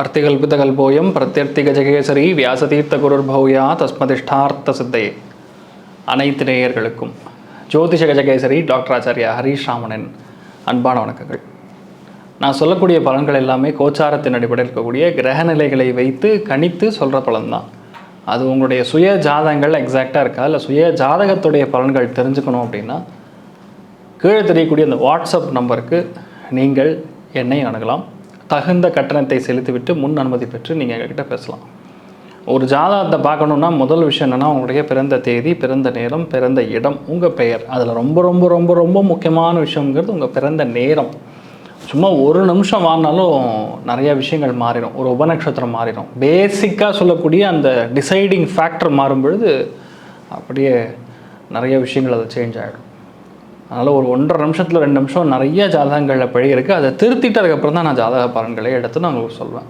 அர்த்திகல்பிதகல்போயம் பிரத்யர்த்திகஜகேசரி வியாசதீர்த்த குருர்பௌயா தஸ்மதிஷ்டார்த்த சித்தையே. அனைத்து நேயர்களுக்கும் ஜோதிஷ கஜகேசரி டாக்டர் ஆச்சாரியா ஹரீஷ் ராமனின் அன்பான வணக்கங்கள். நான் சொல்லக்கூடிய பலன்கள் எல்லாமே கோச்சாரத்தின் அடிப்படையில் இருக்கக்கூடிய கிரகநிலைகளை வைத்து கணித்து சொல்கிற பலன்தான். அது உங்களுடைய சுய ஜாதகங்கள் எக்ஸாக்டாக இருக்கா, இல்லை சுய ஜாதகத்துடைய பலன்கள் தெரிஞ்சுக்கணும் அப்படின்னா கீழே தெரியக்கூடிய அந்த வாட்ஸ்அப் நம்பருக்கு நீங்கள் என்னை அணுகலாம். தகுந்த கட்டணத்தை செலுத்திவிட்டு முன் அனுமதி பெற்று நீங்கள் எங்ககிட்ட பேசலாம். ஒரு ஜாதகத்தை பார்க்கணுன்னா முதல் விஷயம் என்னென்னா உங்களுடைய பிறந்த தேதி, பிறந்த நேரம், பிறந்த இடம், உங்கள் பெயர். அதில் ரொம்ப ரொம்ப ரொம்ப ரொம்ப முக்கியமான விஷயங்கிறது உங்கள் பிறந்த நேரம். சும்மா ஒரு நிமிஷம் மாறினாலும் நிறையா விஷயங்கள் மாறிடும். ஒரு உபநட்சத்திரம் மாறிடும். பேசிக்காக சொல்லக்கூடிய அந்த டிசைடிங் ஃபேக்டர் மாறும்பொழுது அப்படியே நிறைய விஷயங்கள் அது சேஞ்ச் ஆகிடும். அதனால் ஒரு 1.5 நிமிஷத்தில் 2 நிமிஷம் நிறைய ஜாதகங்களில் பிழை இருக்குது. அதை திருத்திட்டு அதுக்கப்புறம் தான் நான் ஜாதக பலன்களை எடுத்து நான் உங்களுக்கு சொல்வேன்.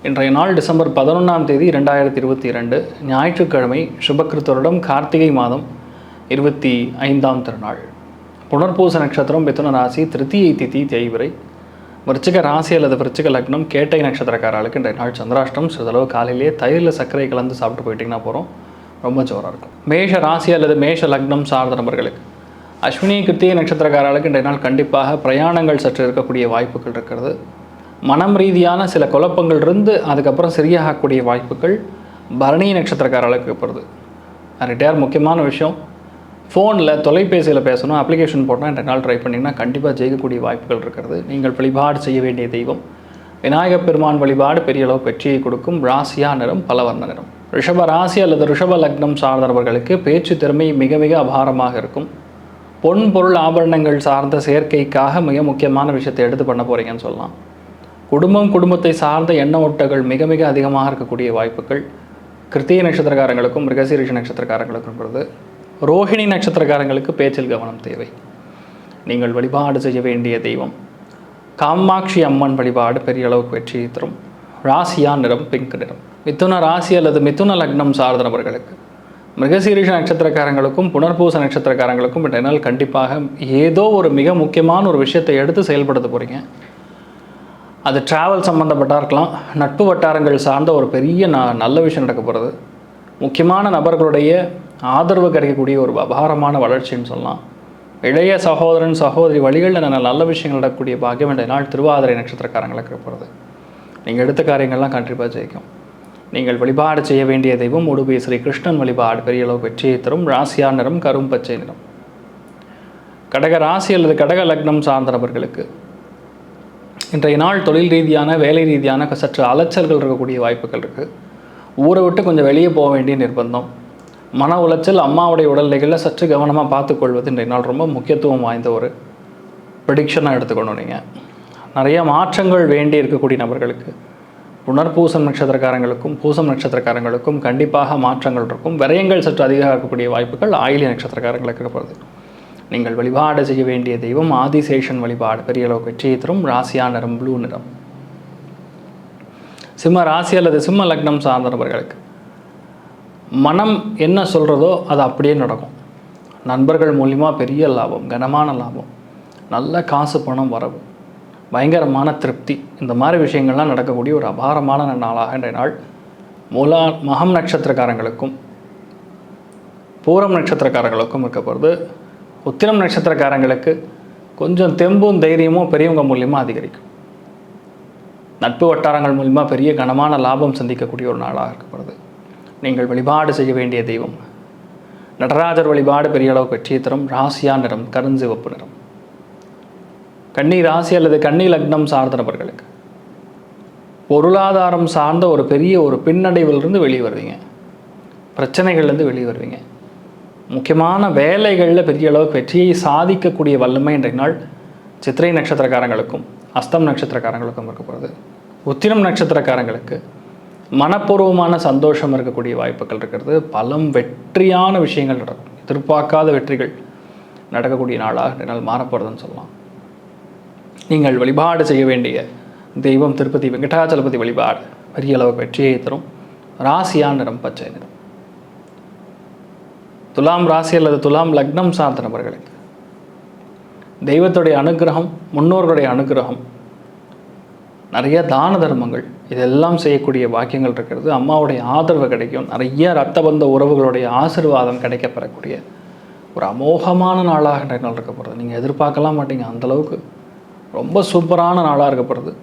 இன்றைய நாள் டிசம்பர் 11ஆம் தேதி 2022 ஞாயிற்றுக்கிழமை, சுபக்கிருத்தருடம் கார்த்திகை மாதம் 25ஆம் திருநாள். புனர்பூச நட்சத்திரம், மிதுன ராசி, திருத்தியை திதி தேய்விரை, விருச்சிக ராசி அல்லது விருச்சிக லக்னம், கேட்டை நட்சத்திரக்காரர்களுக்கு இன்றைய நாள் சந்திராஷ்டம். சிறிதளவு காலையிலேயே தயிரில் சர்க்கரை கலந்து சாப்பிட்டு போயிட்டிங்கன்னா போகிறோம், ரொம்ப ஜோராக இருக்கும். மேஷ ராசி அல்லது மேஷ லக்னம் சார்ந்த நபர்களுக்கு, அஸ்வினி கிருத்திகை நட்சத்திரக்காரர்களுக்கு இன்றைய நாள் கண்டிப்பாக பிரயாணங்கள் சற்று இருக்கக்கூடிய வாய்ப்புகள் இருக்கிறது. மனம் ரீதியான சில குழப்பங்கள் இருந்து அதுக்கப்புறம் சரியாகக்கூடிய வாய்ப்புகள் பரணி நட்சத்திரக்காரர்களுக்கு இருக்கிறது. ரிட்டையர் முக்கியமான விஷயம், ஃபோனில் தொலைபேசியில் பேசணும், அப்ளிகேஷன் போட்டால் இன்றைய நாள் ட்ரை பண்ணிங்கன்னா கண்டிப்பாக ஜெயிக்கக்கூடிய வாய்ப்புகள் இருக்கிறது. நீங்கள் வழிபாடு செய்ய வேண்டிய தெய்வம் விநாயகப் பெருமான் வழிபாடு பெரிய அளவு வெற்றியை கொடுக்கும். ராசியா நிறம் பலவர்ண நிறம். ரிஷப ராசி அல்லது ரிஷப லக்னம் சார்ந்தவர்களுக்கு பேச்சு திறமை மிக மிக அபாரமாக இருக்கும். பொன் பொருள் ஆபரணங்கள் சார்ந்த சேர்க்கைக்காக மிக முக்கியமான விஷயத்தை எடுத்து பண்ண போகிறீங்கன்னு சொல்லலாம். குடும்பத்தை சார்ந்த எண்ண ஓட்டங்கள் மிக மிக அதிகமாக இருக்கக்கூடிய வாய்ப்புகள் கிருத்திகை நட்சத்திரக்காரங்களுக்கும் மிருகசீரிஷ நட்சத்திரக்காரங்களுக்கும் இருக்கிறது. ரோஹிணி நட்சத்திரக்காரங்களுக்கு பேச்சில் கவனம் தேவை. நீங்கள் வழிபாடு செய்ய வேண்டிய தெய்வம் காமாட்சி அம்மன் வழிபாடு பெரிய அளவுக்கு வெற்றியை தரும். ராசியா நிறம் பிங்க் நிறம். மிதுன ராசி அல்லது மிதுன லக்னம் சார்ந்த நபர்களுக்கு, மிருகசீரிஷ நட்சத்திரக்காரங்களுக்கும் புனர்பூச நட்சத்திரக்காரங்களுக்கும் இன்றைய நாள் கண்டிப்பாக ஏதோ ஒரு மிக முக்கியமான ஒரு விஷயத்தை எடுத்து செயல்படுத்த போகிறீங்க. அது ட்ராவல் சம்மந்தப்பட்டாக இருக்கலாம், நட்பு வட்டாரங்கள் சார்ந்த ஒரு பெரிய நல்ல விஷயம் நடக்க போகிறது. முக்கியமான நபர்களுடைய ஆதரவு கிடைக்கக்கூடிய ஒரு அபாரமான வளர்ச்சின்னு சொல்லலாம். இளைய சகோதரன் சகோதரி வழிகளில் நல்ல விஷயங்கள் நடக்கக்கூடிய பாக்கியம் இன்றைய நாள் திருவாதிரை நட்சத்திரக்காரங்களுக்கு இருக்கிறது. நீங்கள் எடுத்த காரியங்கள்லாம் கண்டிப்பாக ஜெயிக்கும். நீங்கள் வழிபாடு செய்ய வேண்டிய தெய்வம் உடுபி ஸ்ரீ கிருஷ்ணன் வழிபாடு பெரிய அளவு வெற்றியை தரும். ராசியா நிறம் கரும் பச்சை நிறம். கடக ராசி அல்லது கடக லக்னம் சார்ந்த நபர்களுக்கு இன்றைய நாள் தொழில் ரீதியான வேலை ரீதியான சற்று அலைச்சல்கள் இருக்கக்கூடிய வாய்ப்புகள் இருக்குது. ஊரை விட்டு கொஞ்சம் வெளியே போக வேண்டிய நிர்பந்தம், மன உளைச்சல், அம்மாவுடைய உடல்நிலைகளில் சற்று கவனமாக பார்த்துக்கொள்வது இன்றைய நாள் ரொம்ப முக்கியத்துவம் வாய்ந்த ஒரு ப்ரெடிக்ஷனாக எடுத்துக்கணும். நீங்கள் நிறைய மாற்றங்கள் வேண்டி இருக்கக்கூடிய நபர்களுக்கு, புனர்பூசம் நட்சத்திரக்காரங்களுக்கும் பூசம் நட்சத்திரக்காரங்களுக்கும் கண்டிப்பாக மாற்றங்கள் இருக்கும். விரயங்கள் சற்று அதிகமாக இருக்கக்கூடிய வாய்ப்புகள் ஆயிலிய நட்சத்திரக்காரங்களுக்கு இருக்கிறது. நீங்கள் வழிபாடு செய்ய வேண்டிய தெய்வம் ஆதிசேஷன் வழிபாடு பெரிய அளவுக்கு வெற்றியை தரும். ராசியா நிறம் ப்ளூ நிறம். சிம்ம ராசி அல்லது சிம்ம லக்னம் சார்ந்த நபர்களுக்கு மனம் என்ன சொல்கிறதோ அது அப்படியே நடக்கும். நண்பர்கள் மூலிமா பெரிய லாபம், கனமான லாபம், நல்ல காசு பணம் வரவு, பயங்கரமான திருப்தி, இந்த மாதிரி விஷயங்கள்லாம் நடக்கக்கூடிய ஒரு அபாரமான நாளாக இன்றைய நாள் மகம் நட்சத்திரக்காரங்களுக்கும் பூரம் நட்சத்திரக்காரங்களுக்கும் இருக்கப்படுது. உத்திரம் நட்சத்திரக்காரங்களுக்கு கொஞ்சம் தெம்பும் தைரியமும் பெரியவங்க மூலியமாக அதிகரிக்கும். நட்பு வட்டாரங்கள் மூலிமா பெரிய கனமான லாபம் சந்திக்கக்கூடிய ஒரு நாளாக இருக்கப்படுது. நீங்கள் வழிபாடு செய்ய வேண்டிய தெய்வம் நடராஜர் வழிபாடு பெரிய அளவுக்கு வெற்றியை தரும். ராசியா நிறம் கருஞ்சிவப்பு நிறம். கன்னி ராசி அல்லது கன்னி லக்னம் சார்ந்த நபர்களுக்கு பொருளாதாரம் சார்ந்த ஒரு பெரிய ஒரு பின்னடைவிலிருந்து வெளியே வருவீங்க. பிரச்சனைகள்லேருந்து வெளியே வருவீங்க. முக்கியமான வேலைகளில் பெரிய அளவுக்கு வெற்றியை சாதிக்கக்கூடிய வல்லமை இன்றைய நாள் சித்திரை நட்சத்திரக்காரங்களுக்கும் அஸ்தம் நட்சத்திரக்காரங்களுக்கும் இருக்கப்படுது. உத்திரம் நட்சத்திரக்காரங்களுக்கு மனப்பூர்வமான சந்தோஷம் இருக்கக்கூடிய வாய்ப்புகள் இருக்கிறது. பலம் வெற்றியான விஷயங்கள் நடக்கும். எதிர்பார்க்காத வெற்றிகள் நடக்கக்கூடிய நாளாக இன்றைய நாள் மாறப்படுறதுன்னு சொல்லலாம். நீங்கள் வழிபாடு செய்ய வேண்டிய தெய்வம் திருப்பதி வெங்கடாச்சலபதி வழிபாடு பெரிய அளவுக்கு வெற்றியை தரும். ராசியா நிறம் பச்சை நிறம். துலாம் ராசி அல்லது துலாம் லக்னம் சார்ந்த நபர்களுக்கு தெய்வத்துடைய அனுகிரகம், முன்னோர்களுடைய அனுகிரகம், நிறைய தான தர்மங்கள் இதெல்லாம் செய்யக்கூடிய பாக்கியங்கள் இருக்கிறது. அம்மாவுடைய ஆதரவு கிடைக்கும். நிறைய ரத்த பந்த உறவுகளுடைய ஆசீர்வாதம் கிடைக்கப்பெறக்கூடிய ஒரு அமோகமான நாளாக இன்றைய நாள் இருக்கப்படுறது. நீங்கள் எதிர்பார்க்கலாம் மாட்டீங்க, அந்தளவுக்கு ரொம்ப சூப்பரான நாளாக இருக்கப்படுறது.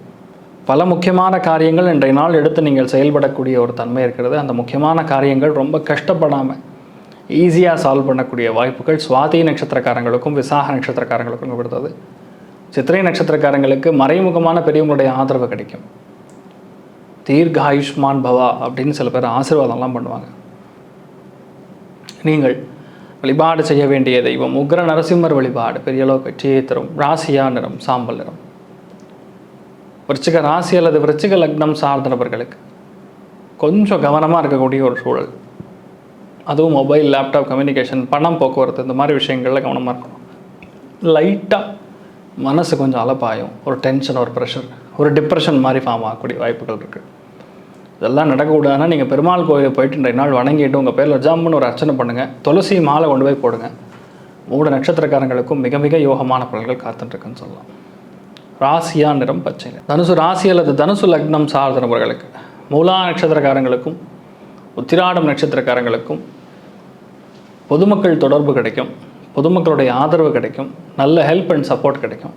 பல முக்கியமான காரியங்கள் இன்றைய நாள் எடுத்து நீங்கள் செயல்படக்கூடிய ஒரு தன்மை இருக்கிறது. அந்த முக்கியமான காரியங்கள் ரொம்ப கஷ்டப்படாமல் ஈஸியாக சால்வ் பண்ணக்கூடிய வாய்ப்புகள் சுவாதி நட்சத்திரக்காரங்களுக்கும் விசாக நட்சத்திரக்காரங்களுக்கும் கொடுத்தது. சித்திரை நட்சத்திரக்காரங்களுக்கு மறைமுகமான பெரியவங்களுடைய ஆதரவு கிடைக்கும். தீர்க்க ஆயுஷ்மான் பவா அப்படின்னு சில பேர் ஆசீர்வாதம்லாம் பண்ணுவாங்க. நீங்கள் வழிபாடு செய்ய வேண்டிய தெய்வம் உக்ர நரசிம்மர் வழிபாடு பெரிய அளவு வெற்றியை தரும். ராசியா நிறம் சாம்பல் நிறம். விருச்சிக ராசி அல்லது விருச்சிக லக்னம் சார்ந்த நபர்களுக்கு கொஞ்சம் கவனமாக இருக்கக்கூடிய ஒரு சூழல். அதுவும் மொபைல், லேப்டாப், கம்யூனிகேஷன், பணம், போக்குவரத்து இந்த மாதிரி விஷயங்களில் கவனமாக இருக்கணும். லைட்டாக மனசு கொஞ்சம் அலப்பாயும், ஒரு டென்ஷன், ஒரு ப்ரெஷர், ஒரு டிப்ரெஷன் மாதிரி ஃபார்ம் ஆகக்கூடிய வாய்ப்புகள் இருக்குது. இதெல்லாம் நடக்கக்கூடாதுன்னா நீங்கள் பெருமாள் கோயிலுக்கு போயிட்டு இன்றைய நாள் வணங்கிட்டு உங்கள் பேரில் ஜாமுன்னு ஒரு அர்ச்சனை பண்ணுங்கள். துளசி மாலை கொண்டு போய் போடுங்க. 3 நட்சத்திரக்காரங்களுக்கும் மிக மிக யோகமான பலன்கள் காத்துட்டுருக்குன்னு சொல்லலாம். ராசியா நிறம் பச்சை. தனுசு ராசி அல்லது தனுசு லக்னம் சார்ந்த நபர்களுக்கு மூலா நட்சத்திரக்காரங்களுக்கும் உத்திராடம் நட்சத்திரக்காரங்களுக்கும் பொதுமக்கள் தொடர்பு கிடைக்கும். பொதுமக்களுடைய ஆதரவு கிடைக்கும். நல்ல ஹெல்ப் அண்ட் சப்போர்ட் கிடைக்கும்.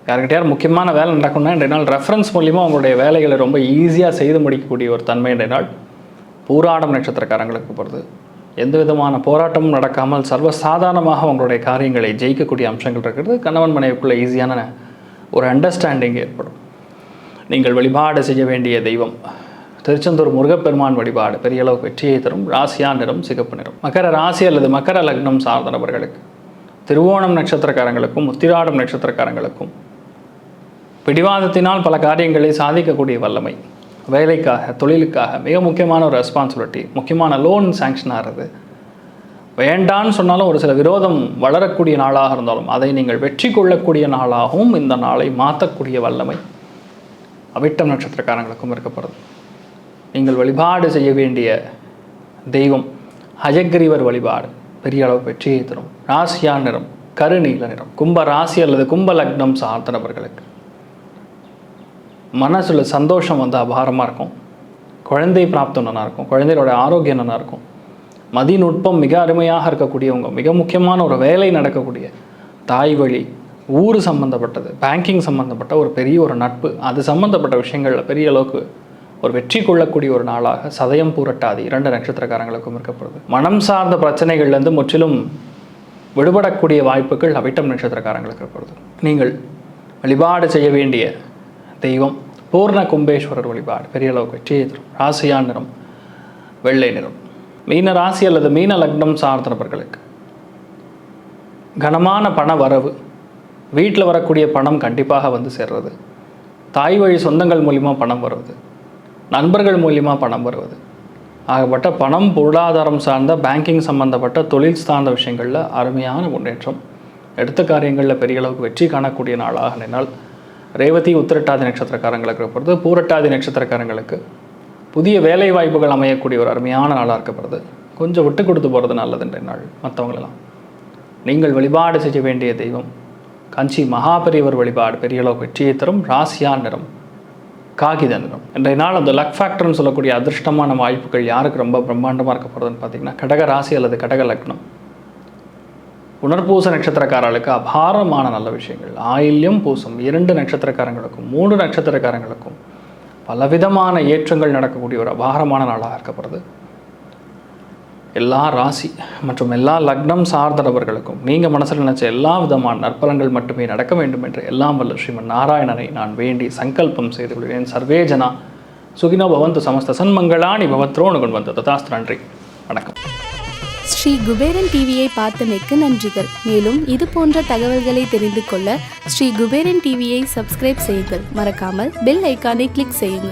யாருக்கிட்டையார் முக்கியமான வேலை நடக்கணும்னா இன்றைய நாள் ரெஃபரன்ஸ் மூலிமா உங்களுடைய வேலைகளை ரொம்ப ஈஸியாக செய்து முடிக்கக்கூடிய ஒரு தன்மை இன்றைய நாள் பூராடம் நட்சத்திரக்காரங்களுக்கு போகிறது. எந்த விதமான போராட்டமும் நடக்காமல் சர்வசாதாரணமாக உங்களுடைய காரியங்களை ஜெயிக்கக்கூடிய அம்சங்கள் இருக்கிறது. கணவன் மனைவிக்குள்ளே ஈஸியான ஒரு அண்டர்ஸ்டாண்டிங் ஏற்படும். நீங்கள் வழிபாடு செய்ய வேண்டிய தெய்வம் திருச்செந்தூர் முருகப்பெருமான் வழிபாடு பெரிய அளவு வெற்றியை தரும். ராசியா நிறம் சிகப்பு நிறம். மகர ராசி அல்லது மகர லக்னம் சார்ந்த நபர்களுக்கு திருவோணம் நட்சத்திரக்காரங்களுக்கும் உத்திராடம் நட்சத்திரக்காரங்களுக்கும் பிடிவாதத்தினால் பல காரியங்களை சாதிக்கக்கூடிய வல்லமை, வேலைக்காக, தொழிலுக்காக மிக முக்கியமான ஒரு ரெஸ்பான்சிபிலிட்டி, முக்கியமான லோன் சாங்ஷன் ஆகிறது. வேண்டான்னு சொன்னாலும் ஒரு சில விரோதம் வளரக்கூடிய நாளாக இருந்தாலும் அதை நீங்கள் வெற்றி கொள்ளக்கூடிய நாளாகவும் இந்த நாளை மாற்றக்கூடிய வல்லமை அவிட்டம் நட்சத்திரக்காரங்களுக்கும் இருக்கப்படுது. நீங்கள் வழிபாடு செய்ய வேண்டிய தெய்வம் ஹயக்ரீவர் வழிபாடு பெரிய அளவு வெற்றியை தரும். ராசியா நிறம் கருநீல நிறம். கும்ப ராசி அல்லது கும்ப லக்னம் சார்ந்த நபர்களுக்கு மனசுல சந்தோஷம் வந்து அபாரமாக இருக்கும். குழந்தை பிராப்தம் நல்லா இருக்கும். குழந்தையோட ஆரோக்கியம் நல்லா இருக்கும். மதிநுட்பம் மிக அருமையாக இருக்கக்கூடியவங்க, மிக முக்கியமான ஒரு வேலை நடக்கக்கூடிய தாய் வழி, ஊர் சம்மந்தப்பட்டது, பேங்கிங் சம்மந்தப்பட்ட ஒரு பெரிய ஒரு நட்பு, அது சம்மந்தப்பட்ட விஷயங்களில் பெரிய அளவுக்கு ஒரு வெற்றி கொள்ளக்கூடிய ஒரு நாளாக சதயம் பூரட்டாதி 2 நட்சத்திரக்காரங்களுக்கும் இருக்கப்படுது. மனம் சார்ந்த பிரச்சனைகள்லேருந்து முற்றிலும் விடுபடக்கூடிய வாய்ப்புகள் அவிட்டம் நட்சத்திரக்காரங்களுக்கு இருக்கப்படுது. நீங்கள் வழிபாடு செய்ய வேண்டிய தெய்வம் பூர்ண கும்பேஸ்வரர் வழிபாடு பெரிய அளவுக்கு வெற்றியை தரும். ராசியா நிறம் வெள்ளை நிறம். மீன ராசி அல்லது மீன லக்னம் சார்ந்த நபர்களுக்கு கனமான பண வரவு, வீட்டில் வரக்கூடிய பணம் கண்டிப்பாக வந்து சேர்றது, தாய் வழி சொந்தங்கள் மூலிமா பணம் வருவது, நண்பர்கள் மூலிமா பணம் வருவது, ஆகப்பட்ட பணம், பொருளாதாரம் சார்ந்த பேங்கிங் சம்பந்தப்பட்ட தொழில் சார்ந்த விஷயங்களில் அருமையான முன்னேற்றம், எடுத்த காரியங்களில் பெரிய அளவுக்கு வெற்றி காணக்கூடிய நாளாக நாள் ரேவதி உத்திரட்டாதி நட்சத்திரக்காரங்களுக்கு இருக்கப்படுது. பூரட்டாதி நட்சத்திரக்காரங்களுக்கு புதிய வேலை வாய்ப்புகள் அமையக்கூடிய ஒரு அருமையான நாளாக இருக்கப்படுது. கொஞ்சம் விட்டு கொடுத்து போகிறது நல்லதுன்ற நாள். மற்றவங்களெல்லாம் நீங்கள் வழிபாடு செய்ய வேண்டிய தெய்வம் காஞ்சி மகாபெரியவர் வழிபாடு பெரிய அளவு வெற்றியை தரும். ராசியா நிறம் காகித நிறம். இன்றைய நாள் அந்த லக் ஃபேக்டர்னு சொல்லக்கூடிய அதிர்ஷ்டமான வாய்ப்புகள் யாருக்கு ரொம்ப பிரம்மாண்டமாக இருக்கப்படுதுன்னு பார்த்தீங்கன்னா கடக ராசி அல்லது கடக லக்னம். புனர்பூச நட்சத்திரக்காரர்களுக்கு அபாரமான நல்ல விஷயங்கள். ஆயில்யம் பூசம் 2 நட்சத்திரக்காரங்களுக்கும் 3 நட்சத்திரக்காரங்களுக்கும் பலவிதமான ஏற்றங்கள் நடக்கக்கூடிய ஒரு அபாரமான நாளாக இருக்கப்படுது. எல்லா ராசி மற்றும் எல்லா லக்னம் சார்ந்த நபர்களுக்கும் நீங்கள் மனசில் நினைச்ச எல்லா விதமான நற்பலன்கள் மட்டுமே நடக்க வேண்டும் என்று எல்லாம் வல்ல ஸ்ரீமன் நாராயணனை நான் வேண்டி சங்கல்பம் செய்து கொள்கிறேன். சர்வே ஜனா சுகினோ பவந்து சமஸ்த சன்மங்களானி பவத்ரோனு கொண்டு வந்த ததாஸ்து. நன்றி, வணக்கம். ஸ்ரீ குபேரன் டிவியை பார்த்தமைக்கு நன்றிகள். மேலும் இது போன்ற தகவல்களை தெரிந்து கொள்ள ஸ்ரீ குபேரன் டிவியை சப்ஸ்கிரைப் செய்யுங்கள். மறக்காமல் பெல் ஐக்கானை கிளிக் செய்யுங்கள்.